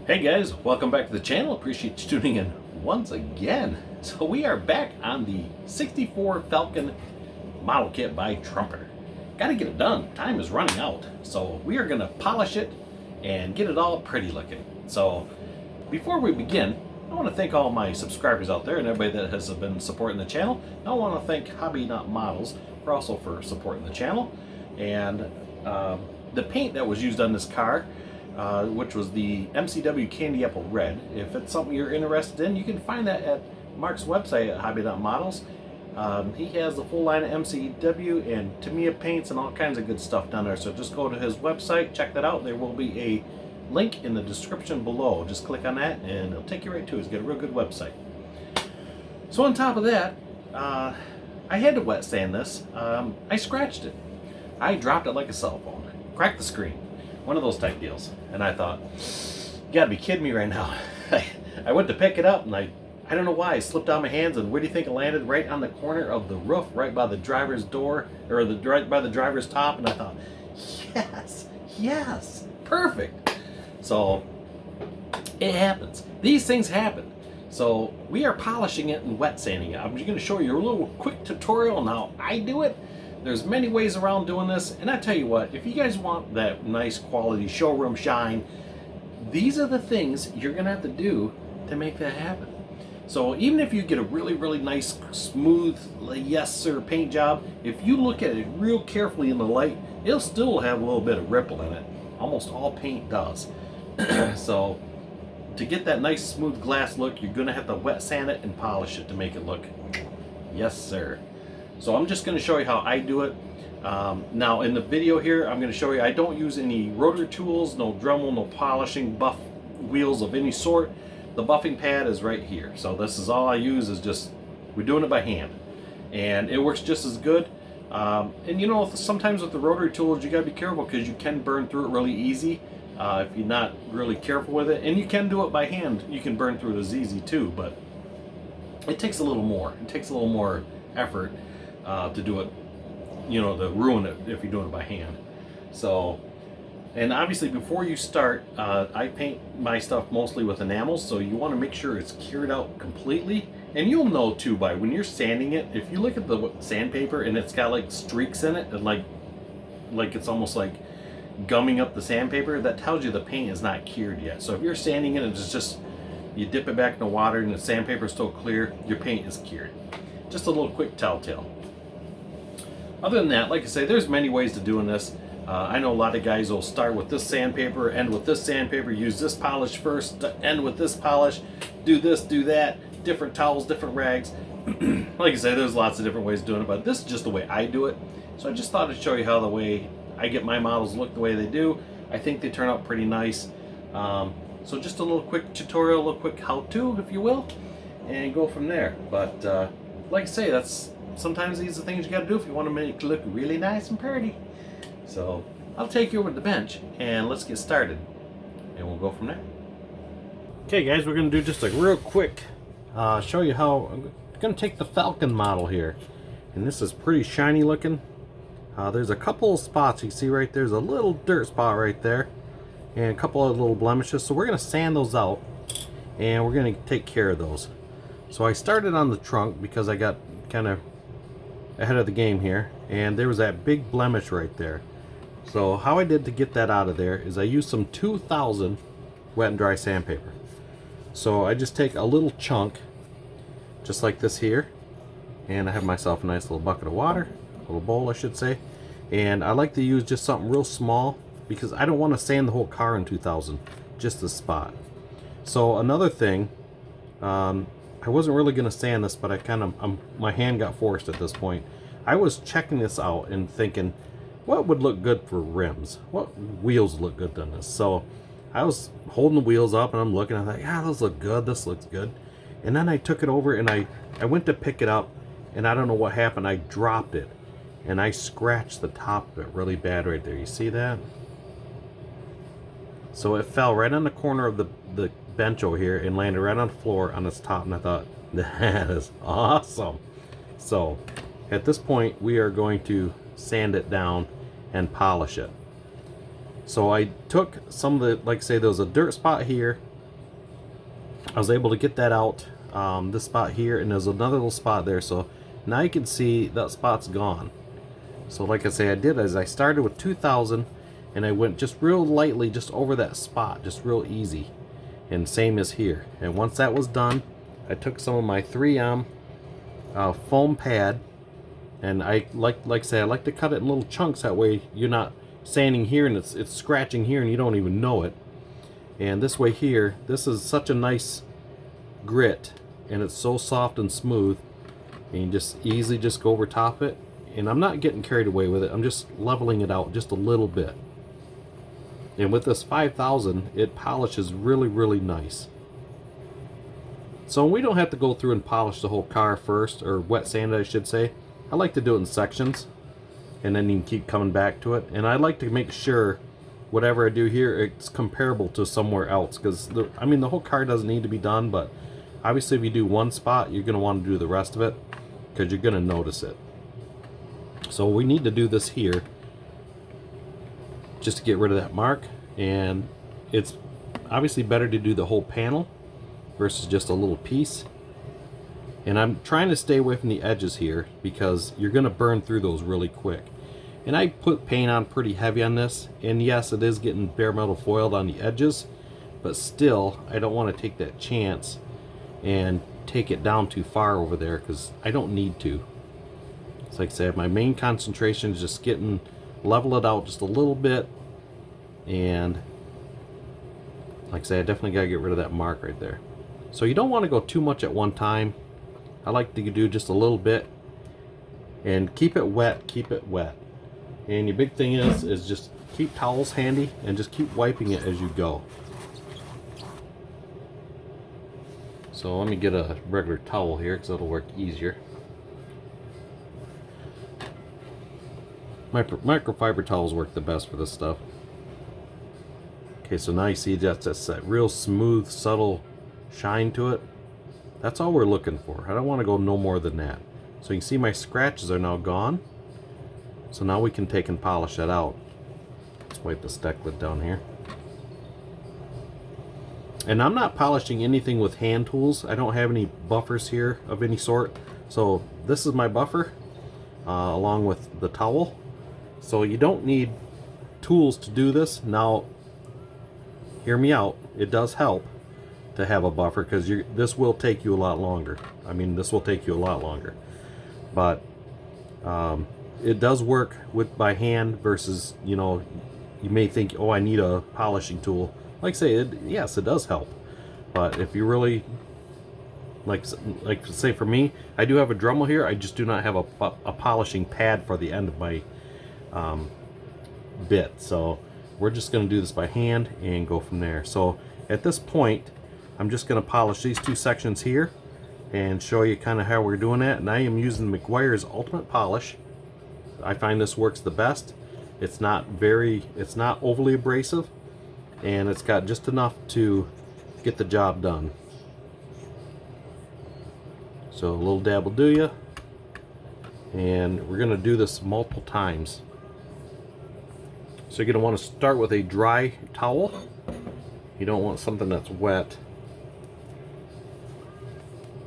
Hey guys, welcome back to the channel. Appreciate you tuning in once again. So we are back on the 64 Falcon model kit by Trumpeter. Gotta get it done. Time is running out. So we are gonna polish it and get it all pretty looking. So before we begin, I want to thank all my subscribers out there and everybody that has been supporting the channel. I want to thank Hobby Not Models for supporting the channel. And the paint that was used on this car, which was the MCW Candy Apple Red. If it's something you're interested in, you can find that at Mark's website at Hobby Not Models. He has the full line of MCW and Tamiya paints and all kinds of good stuff down there. So just go to his website, check that out. There will be a link in the description below. Just click on that and it'll take you right to it. He's got a real good website. So on top of that, I had to wet sand this. I scratched it. I dropped it like a cell phone. Cracked the screen. One of those type deals. And I thought, you gotta be kidding me right now. I went to pick it up and I don't know why, it slipped out of my hands, and where do you think it landed? Right on the corner of the roof, right by the driver's door, or right by the driver's top, and I thought, yes, perfect. So, it happens. These things happen. So, we are polishing it and wet sanding it. I'm just gonna show you a little quick tutorial on how I do it. There's many ways around doing this, and I tell you what, if you guys want that nice quality showroom shine, these are the things you're gonna have to do to make that happen. So even if you get a really nice, smooth, yes sir paint job, if you look at it real carefully in the light, it'll still have a little bit of ripple in it. Almost all paint does. So to get that nice smooth glass look, you're gonna have to wet sand it and polish it to make it look yes sir. So I'm just going to show you how I do it. Now in the video here, I'm going to show you I don't use any rotary tools, no Dremel, no polishing, buff wheels of any sort. The buffing pad is right here. So this is all I use, is just, we're doing it by hand. And it works just as good. And you know, sometimes with the rotary tools, you got to be careful because you can burn through it really easy if you're not really careful with it. And you can do it by hand. You can burn through it as easy too, but it takes a little more. It takes a little more effort to do it, you know, to ruin it if you're doing it by hand. So, and obviously before you start, I paint my stuff mostly with enamels, so you want to make sure it's cured out completely. And you'll know too by when you're sanding it, if you look at the sandpaper and it's got like streaks in it and like it's almost like gumming up the sandpaper, that tells you the paint is not cured yet. So if you're sanding it and it's just, you dip it back in the water and the sandpaper is still clear, your paint is cured. Just a little quick telltale. Other than that, like I say, there's many ways to doing this. I know a lot of guys will start with this sandpaper, end with this sandpaper, use this polish first, end with this polish, do this, do that, different towels, different rags. Like I say, there's lots of different ways of doing it, but this is just the way I do it. So I just thought I'd show you how the way I get my models look the way they do. I think they turn out pretty nice. So just a little quick tutorial, a little quick how-to, if you will, and go from there. But like I say, sometimes these are things you gotta do if you want to make it look really nice and pretty. So I'll take you over to the bench and let's get started, and we'll go from there. Okay guys, we're gonna do just a real quick show you how I'm gonna take the Falcon model here, and this is pretty shiny looking. There's a couple of spots you see right there's a little dirt spot right there and a couple of little blemishes, so we're gonna sand those out and we're gonna take care of those. So I started on the trunk because I got kind of ahead of the game here, and there was that big blemish right there. So how I did to get that out of there is I used some 2000 wet and dry sandpaper. So I just take a little chunk just like this here, and I have myself a nice little bucket of water, a little bowl I should say, and I like to use just something real small because I don't want to sand the whole car in 2000, just this spot. So another thing, I wasn't really going to sand this, but I kind of, my hand got forced at this point. I was checking this out and thinking, what would look good for rims? What wheels look good on this? So I was holding the wheels up and I'm looking, I thought, yeah, those look good, this looks good. And then I took it over and I went to pick it up, and I don't know what happened, I dropped it. And I scratched the top of it really bad right there. You see that? So it fell right on the corner of the bench over here and landed right on the floor on its top, and I thought, that is awesome. So at this point we are going to sand it down and polish it. So I took some of the, like I say, there was a dirt spot here I was able to get that out, this spot here, and there's another little spot there. So now you can see that spot's gone. So like I say, I did as I started with 2000 and I went just real lightly just over that spot, just real easy. And same as here. And once that was done, I took some of my 3M foam pad, and I like I say, I like to cut it in little chunks, that way you're not sanding here and it's scratching here and you don't even know it. And this way here, this is such a nice grit and it's so soft and smooth, and you just easily just go over top it. And I'm not getting carried away with it, I'm just leveling it out just a little bit. And with this 5000, it polishes really, really nice. So we don't have to go through and polish the whole car first, or wet sand I should say. I like to do it in sections, and then you can keep coming back to it. And I like to make sure whatever I do here, it's comparable to somewhere else, because I mean the whole car doesn't need to be done, but obviously if you do one spot, you're going to want to do the rest of it, because you're going to notice it. So we need to do this here just to get rid of that mark, and it's obviously better to do the whole panel versus just a little piece. And I'm trying to stay away from the edges here because you're going to burn through those really quick. And I put paint on pretty heavy on this, and yes, it is getting bare metal foiled on the edges, but still I don't want to take that chance and take it down too far over there, because I don't need to. It's like I said, my main concentration is just level it out just a little bit, and like I say, I definitely got to get rid of that mark right there. So you don't want to go too much at one time. I like to do just a little bit, and keep it wet, keep it wet. And your big thing is just keep towels handy and just keep wiping it as you go. So let me get a regular towel here because it'll work easier. Microfiber towels work the best for this stuff. Okay, so now you see that's that real smooth, subtle shine to it. That's all we're looking for. I don't want to go no more than that. So you can see my scratches are now gone. So now we can take and polish that out. Let's wipe the stack lid down here. And I'm not polishing anything with hand tools. I don't have any buffers here of any sort. So this is my buffer along with the towel. So you don't need tools to do this. Now, hear me out. It does help to have a buffer, because this will take you a lot longer. I mean, this will take you a lot longer. But it does work by hand versus, you know, you may think, oh, I need a polishing tool. Like I say, yes, it does help. But if you really, like say for me, I do have a Dremel here. I just do not have a polishing pad for the end of my bit. So we're just going to do this by hand and go from there. So at this point, I'm just going to polish these two sections here and show you kind of how we're doing that. And I am using Meguiar's Ultimate Polish. I find this works the best. It's not overly abrasive, and it's got just enough to get the job done. So a little dab will do you, and we're going to do this multiple times. So you're going to want to start with a dry towel. You don't want something that's wet.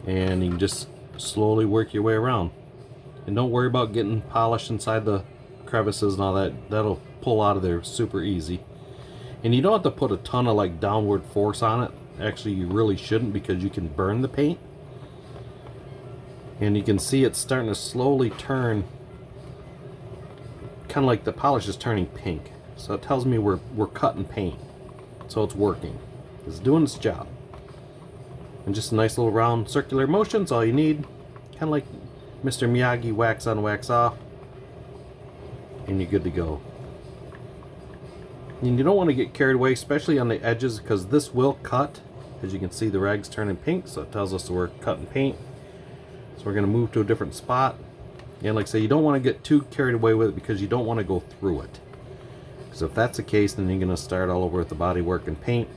And you can just slowly work your way around. And don't worry about getting polish inside the crevices and all that. That'll pull out of there super easy. And you don't have to put a ton of like downward force on it. Actually, you really shouldn't, because you can burn the paint. And you can see it's starting to slowly turn, kind of like the polish is turning pink. So it tells me we're cutting paint. So it's working. It's doing its job. And just a nice little round circular motion's all you need. Kind of like Mr. Miyagi, wax on, wax off. And you're good to go. And you don't want to get carried away, especially on the edges, because this will cut. As you can see, the rag's turning pink, so it tells us that we're cutting paint. So we're going to move to a different spot. And like I say, you don't want to get too carried away with it, because you don't want to go through it. Because if that's the case, then you're going to start all over with the body work and paint.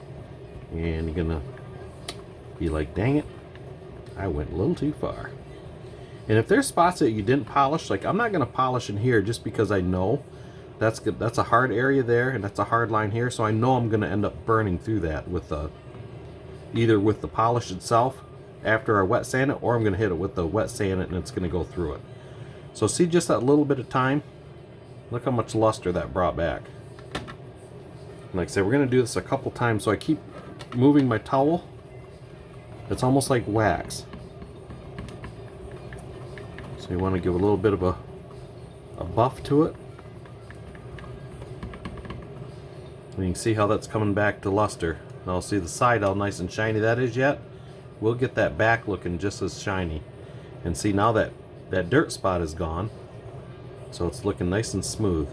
And you're going to be like, dang it, I went a little too far. And if there's spots that you didn't polish, like I'm not going to polish in here just because I know that's good. That's a hard area there, and that's a hard line here, so I know I'm going to end up burning through that with either with the polish itself after I wet sand it, or I'm going to hit it with the wet sand it and it's going to go through it. So see just that little bit of time? Look how much luster that brought back. Like I said, we're going to do this a couple times, so I keep moving my towel. It's almost like wax. So you want to give a little bit of a buff to it. And you can see how that's coming back to luster. Now see the side how nice and shiny that is yet? We'll get that back looking just as shiny. And see now that dirt spot is gone. So it's looking nice and smooth.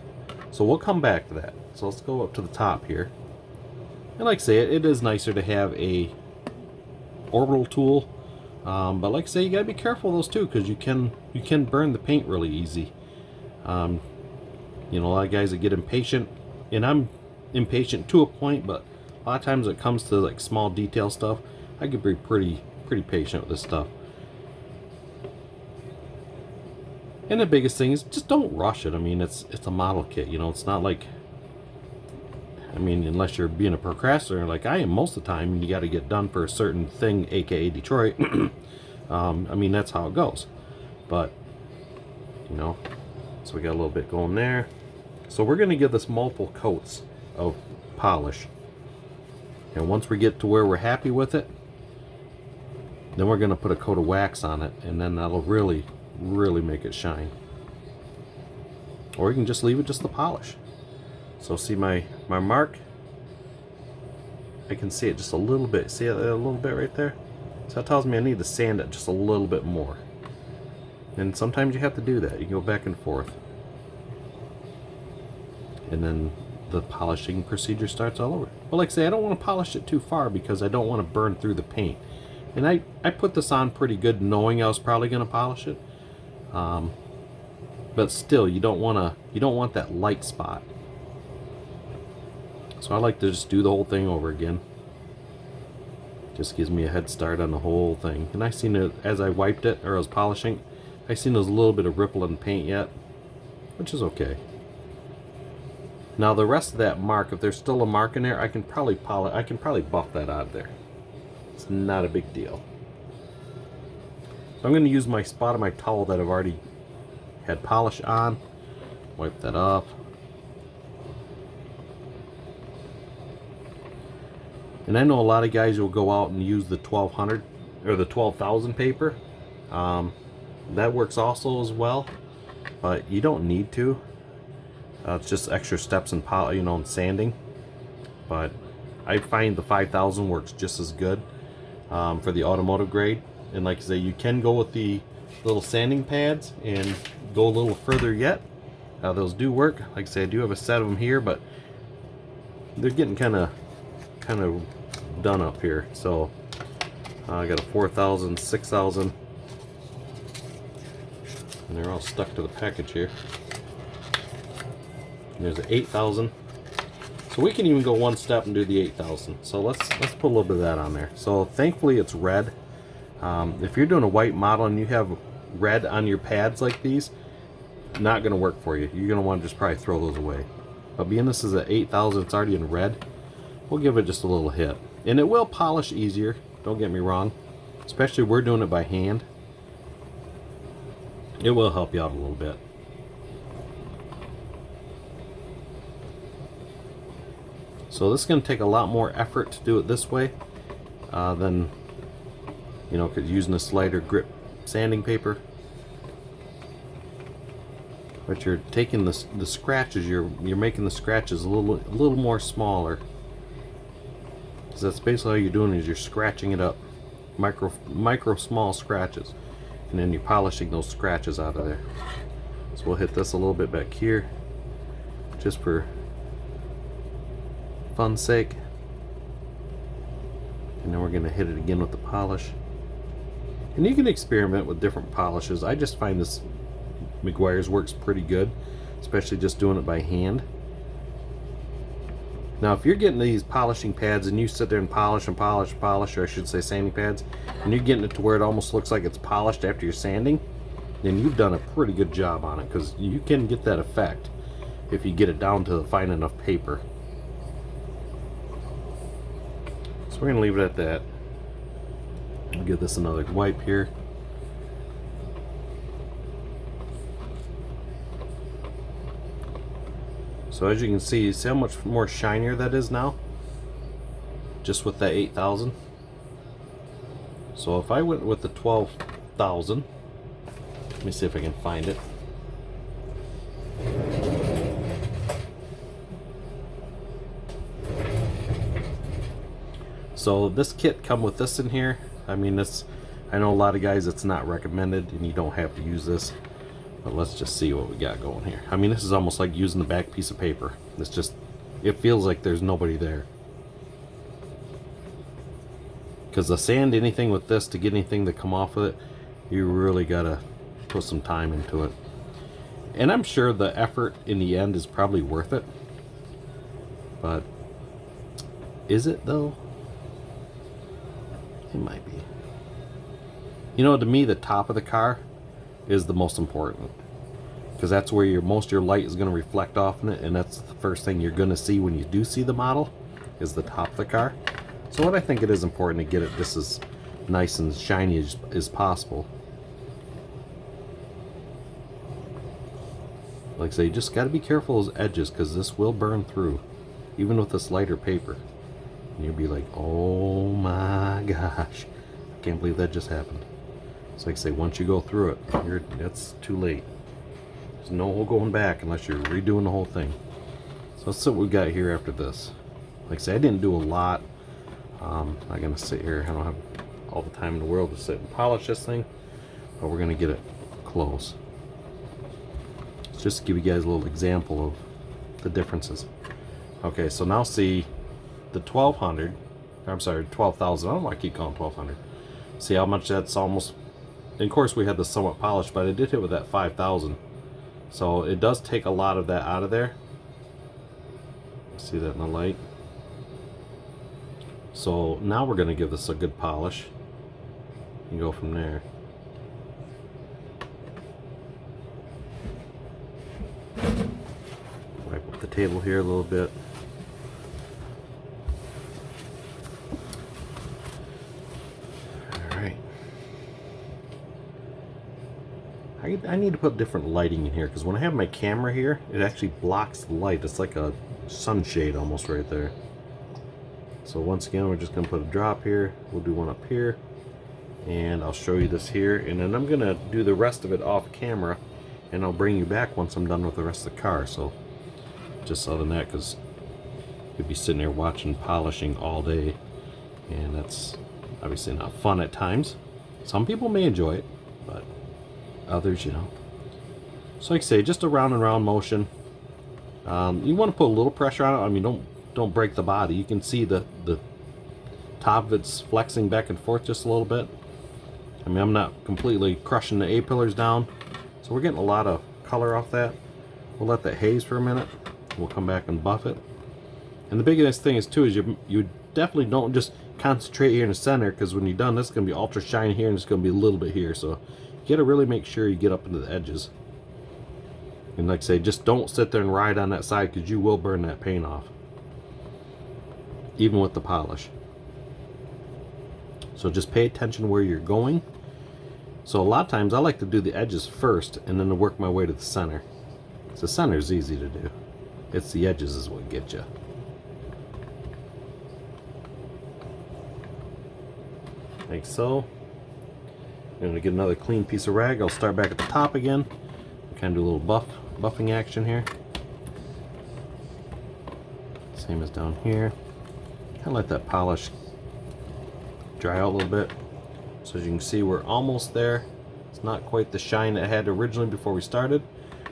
So we'll come back to that. So let's go up to the top here. And like I say, it is nicer to have a orbital tool. But like I say, you gotta be careful of those too, because you can burn the paint really easy. You know, a lot of guys that get impatient, and I'm impatient to a point, but a lot of times when it comes to like small detail stuff, I can be pretty patient with this stuff. And the biggest thing is just don't rush it. I mean, it's a model kit, you know. It's not like, I mean, unless you're being a procrastinator like I am most of the time, and you got to get done for a certain thing, aka Detroit. I mean, that's how it goes. But you know, so we got a little bit going there. So we're going to give this multiple coats of polish, and once we get to where we're happy with it, then we're going to put a coat of wax on it, and then that'll really make it shine. Or you can just leave it just the polish. So see my mark, I can see it just a little bit. See it a little bit right there? So that tells me I need to sand it just a little bit more. And sometimes you have to do that. You can go back and forth. And then the polishing procedure starts all over. But like I say, I don't want to polish it too far because I don't want to burn through the paint. And I put this on pretty good knowing I was probably going to polish it. But still, you don't want that light spot. So I like to just do the whole thing over again. Just gives me a head start on the whole thing. And I seen it as I wiped it, or I was polishing, I seen there's a little bit of ripple in paint yet, which is okay. Now the rest of that mark, if there's still a mark in there, I can probably buff that out of there. It's not a big deal. So I'm going to use my spot of my towel that I've already had polish on. Wipe that off. And I know a lot of guys will go out and use the 1200 or the 12,000 paper. That works also as well, but you don't need to. It's just extra steps in in sanding. But I find the 5,000 works just as good for the automotive grade. And like I say, you can go with the little sanding pads and go a little further yet. Those do work. Like I say, I do have a set of them here, but they're getting kind of done up here. So I got a 4,000, 6,000, and they're all stuck to the package here. And there's an 8,000. So we can even go one step and do the 8,000. So let's put a little bit of that on there. So thankfully it's red. If you're doing a white model and you have red on your pads like these, not going to work for you. You're going to want to just probably throw those away. But being this is an 8,000, it's already in red, we'll give it just a little hit. And it will polish easier, don't get me wrong. Especially if we're doing it by hand. It will help you out a little bit. So this is going to take a lot more effort to do it this way than, because using a slider grip sanding paper. But you're taking the scratches, you're making the scratches a little more smaller. Because that's basically all you're doing is you're scratching it up, micro small scratches, and then you're polishing those scratches out of there. So we'll hit this a little bit back here, just for fun's sake. And then we're going to hit it again with the polish. And you can experiment with different polishes. I just find this Meguiar's works pretty good, especially just doing it by hand. Now if you're getting these polishing pads and you sit there and polish, or I should say sanding pads, and you're getting it to where it almost looks like it's polished after you're sanding, then you've done a pretty good job on it, because you can get that effect if you get it down to the fine enough paper. So we're going to leave it at that. I'll give this another wipe here. So as you can see how much more shinier that is now, just with that 8,000. So if I went with the 12,000, let me see if I can find it. So this kit come with this in here. I mean, I know a lot of guys it's not recommended and you don't have to use this. But let's just see what we got going here. I mean, this is almost like using the back piece of paper. It's just, it feels like there's nobody there. Because to sand anything with this, to get anything to come off of it, you really gotta put some time into it. And I'm sure the effort in the end is probably worth it. But is it though? It might be. You know, to me, the top of the car is the most important, because that's where most of your light is going to reflect off in it, and that's the first thing you're going to see when you do see the model, is the top of the car. So what I think it is important to get it just as nice and shiny as possible. Like I say, you just got to be careful of those edges, because this will burn through, even with this lighter paper. And you'll be like, oh my gosh, I can't believe that just happened. So like I say, once you go through it, that's too late. There's no going back unless you're redoing the whole thing. So let's see what we got here after this. Like I say, I didn't do a lot. I'm not gonna sit here. I don't have all the time in the world to sit and polish this thing, but we're gonna get it close. Just to give you guys a little example of the differences. Okay, so now see the 1200. I'm sorry, 12,000. I don't know why I keep calling 1200. See how much that's almost. And of course we had the somewhat polished, but I did hit with that 5,000. So it does take a lot of that out of there. See that in the light? So now we're going to give this a good polish and go from there. Wipe up the table here a little bit. I need to put different lighting in here, because when I have my camera here, it actually blocks the light. It's like a sunshade almost right there. So once again, we're just going to put a drop here. We'll do one up here, and I'll show you this here, and then I'm going to do the rest of it off camera, and I'll bring you back once I'm done with the rest of the car. So just other than that, because you'd be sitting there watching polishing all day, and that's obviously not fun at times. Some people may enjoy it, but others, you know. So like I say, just a round and round motion. You want to put a little pressure on it. I mean, don't break the body. You can see the top of it's flexing back and forth just a little bit. I mean, I'm not completely crushing the A-pillars down, so we're getting a lot of color off that. We'll let that haze for a minute. We'll come back and buff it. And the biggest thing is too is you definitely don't just concentrate here in the center, because when you're done, this is going to be ultra shiny here, and it's going to be a little bit here. So you got to really make sure you get up into the edges. And like I say, just don't sit there and ride on that side, because you will burn that paint off, even with the polish. So just pay attention where you're going. So a lot of times I like to do the edges first, and then to work my way to the center. So the center is easy to do. It's the edges is what gets you. Like so. I'm going to get another clean piece of rag. I'll start back at the top again. Kind of do a little buffing action here. Same as down here. Kind of let that polish dry out a little bit. So as you can see, we're almost there. It's not quite the shine it had originally before we started,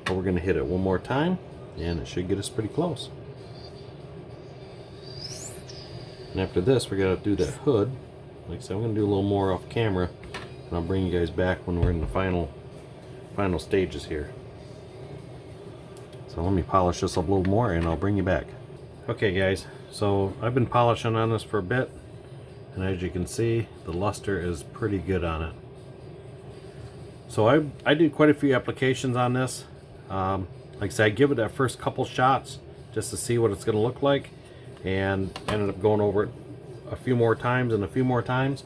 but we're going to hit it one more time, and it should get us pretty close. And after this, we're going to do that hood. Like I said, I'm going to do a little more off camera, and I'll bring you guys back when we're in the final stages here. So let me polish this up a little more, and I'll bring you back. Okay guys, so I've been polishing on this for a bit, and as you can see, the luster is pretty good on it. So I did quite a few applications on this. Like I said, I give it that first couple shots just to see what it's going to look like, and ended up going over it a few more times and a few more times.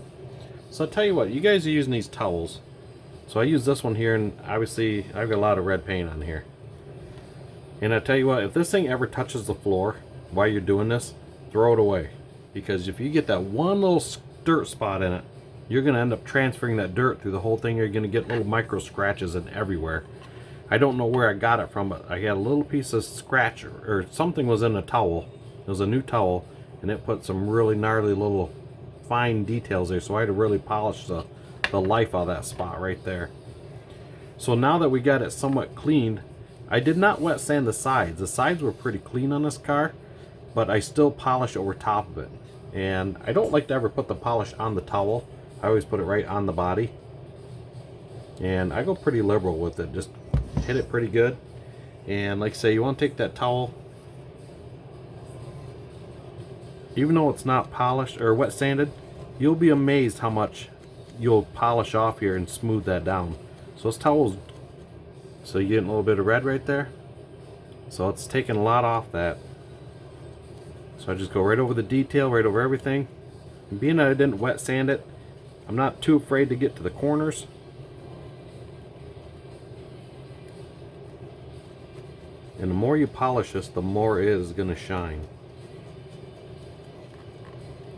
So I'll tell you what, you guys are using these towels. So I use this one here, and obviously I've got a lot of red paint on here. And I tell you what, if this thing ever touches the floor while you're doing this, throw it away. Because if you get that one little dirt spot in it, you're going to end up transferring that dirt through the whole thing. You're going to get little micro scratches in everywhere. I don't know where I got it from, but I had a little piece of scratch, or something was in a towel. It was a new towel, and it put some really gnarly little fine details there, so I had to really polish the life out of that spot right there. So now that we got it somewhat cleaned, I did not wet sand the sides. The sides were pretty clean on this car, but I still polish over top of it. And I don't like to ever put the polish on the towel. I always put it right on the body. And I go pretty liberal with it, just hit it pretty good. And like I say, you want to take that towel, even though it's not polished or wet sanded, you'll be amazed how much you'll polish off here and smooth that down. So this towel's, so you're getting a little bit of red right there. So it's taking a lot off that. So I just go right over the detail, right over everything. And being that I didn't wet sand it, I'm not too afraid to get to the corners. And the more you polish this, the more it is going to shine.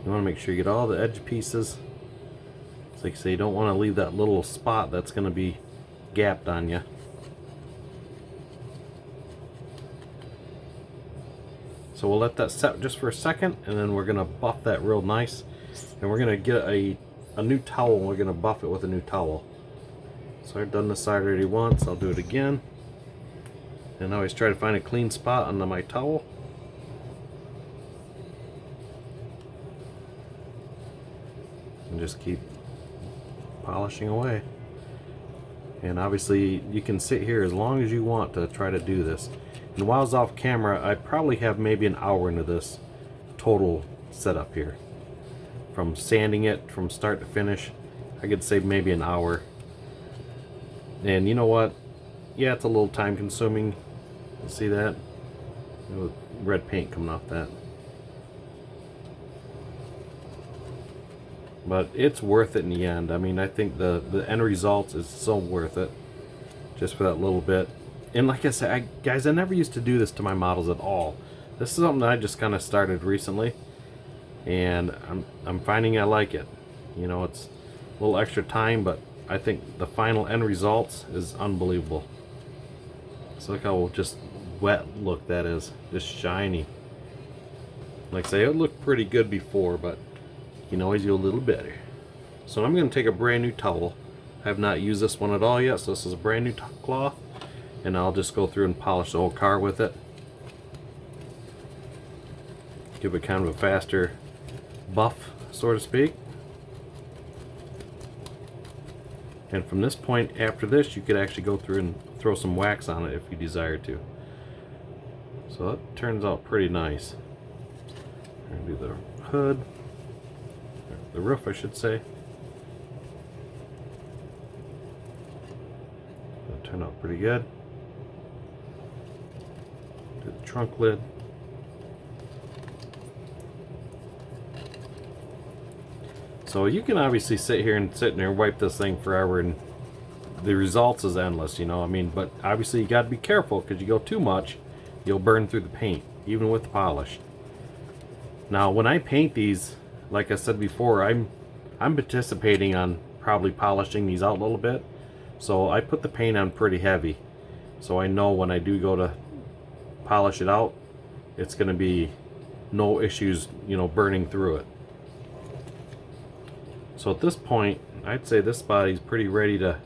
You want to make sure you get all the edge pieces. It's like I say, you don't want to leave that little spot that's going to be gapped on you. So we'll let that set just for a second, and then we're going to buff that real nice. And we're going to get a new towel, and we're going to buff it with a new towel. So I've done this side already once, I'll do it again. And I always try to find a clean spot on my towel. And just keep polishing away. And obviously you can sit here as long as you want to try to do this. And while I was off camera, I probably have maybe an hour into this total setup here. From sanding it from start to finish, I could say maybe an hour. And you know what? Yeah, it's a little time consuming. You see that? Red paint coming off that. But it's worth it in the end. I mean, I think the end result is so worth it. Just for that little bit. And like I said, guys, I never used to do this to my models at all. This is something that I just kind of started recently. And I'm finding I like it. You know, it's a little extra time, but I think the final end results is unbelievable. So look how just wet look that is. Just shiny. Like I say, it looked pretty good before, but you can always do a little better. So I'm going to take a brand new towel. I have not used this one at all yet, so this is a brand new cloth. And I'll just go through and polish the whole car with it. Give it kind of a faster buff, so to speak. And from this point, after this, you could actually go through and throw some wax on it if you desire to. So that turns out pretty nice. I'm going to do the hood, the roof I should say. That turned out pretty good. Do the trunk lid. So you can obviously sit here and wipe this thing forever, and the results is endless, you know. I mean, but obviously you got to be careful, because you go too much, you'll burn through the paint, even with the polish. Now, when I paint these, like I said before, I'm anticipating on probably polishing these out a little bit, so I put the paint on pretty heavy, so I know when I do go to polish it out, it's going to be no issues, you know, burning through it. So at this point, I'd say this body's pretty ready to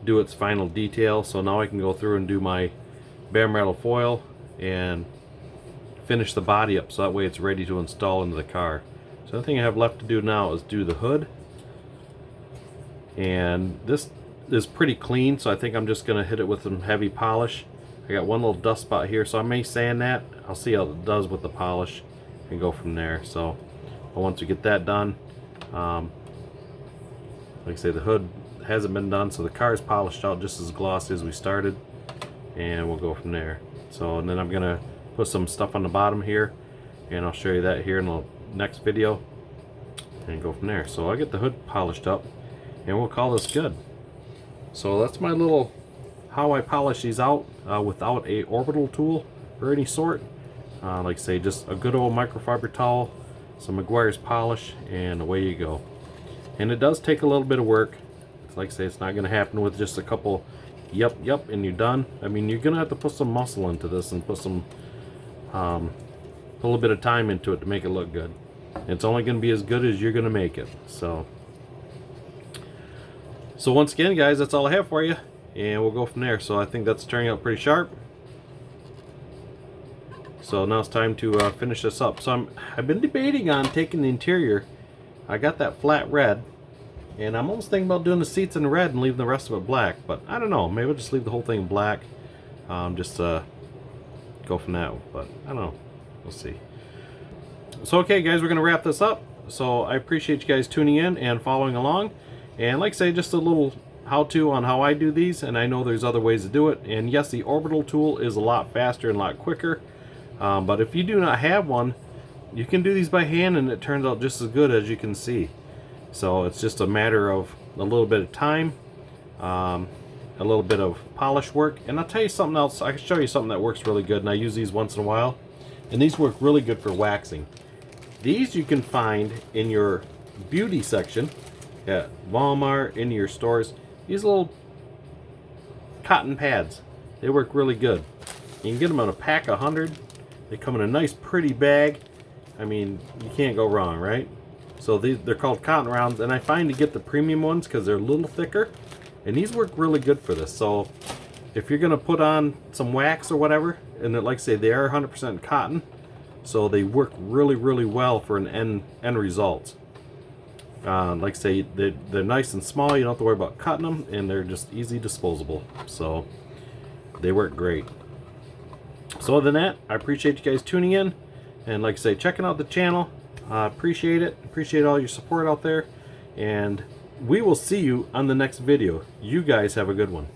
do its final detail. So now I can go through and do my bare metal foil and finish the body up, so that way it's ready to install into the car. So the thing I have left to do now is do the hood. And this is pretty clean, so I think I'm just going to hit it with some heavy polish. I got one little dust spot here, so I may sand that. I'll see how it does with the polish and go from there. So once we get that done, like I say, the hood hasn't been done, so the car is polished out just as glossy as we started, and we'll go from there. So, and then I'm gonna put some stuff on the bottom here, and I'll show you that here in the next video. and go from there. So I get the hood polished up, and we'll call this good. So that's my little how I polish these out without a orbital tool or any sort. Like I say, just a good old microfiber towel, some Meguiar's polish, and away you go. And it does take a little bit of work. Like I say, it's not going to happen with just a couple yep and you're done. I mean, you're going to have to put some muscle into this and put some a little bit of time into it to make it look good. It's only going to be as good as you're going to make it. So once again, guys, that's all I have for you, and we'll go from there. So I think that's turning out pretty sharp. So now it's time to finish this up. So I've been debating on taking the interior. I got that flat red, and I'm almost thinking about doing the seats in red and leaving the rest of it black. But I don't know. Maybe I'll just leave the whole thing black. Just go from that. But I don't know. We'll see. So okay, guys, we're going to wrap this up. So I appreciate you guys tuning in and following along. And like I say, just a little how-to on how I do these. And I know there's other ways to do it. And yes, the orbital tool is a lot faster and a lot quicker. But if you do not have one, you can do these by hand, and it turns out just as good, as you can see. So it's just a matter of a little bit of time, a little bit of polish work. And I'll tell you something else. I can show you something that works really good, and I use these once in a while. And these work really good for waxing. These you can find in your beauty section at Walmart, in your stores. These little cotton pads, they work really good. You can get them in a pack of 100. They come in a nice pretty bag. I mean, you can't go wrong, right? So they're called cotton rounds, and I find to get the premium ones because they're a little thicker, and these work really good for this. So if you're gonna put on some wax or whatever, and like I say, they are 100% cotton, so they work really well for an end result. Like I say, they're nice and small. You don't have to worry about cutting them, and they're just easy disposable. So they work great. So other than that, I appreciate you guys tuning in, and like I say, checking out the channel. Appreciate it. Appreciate all your support out there, and we will see you on the next video. You guys have a good one.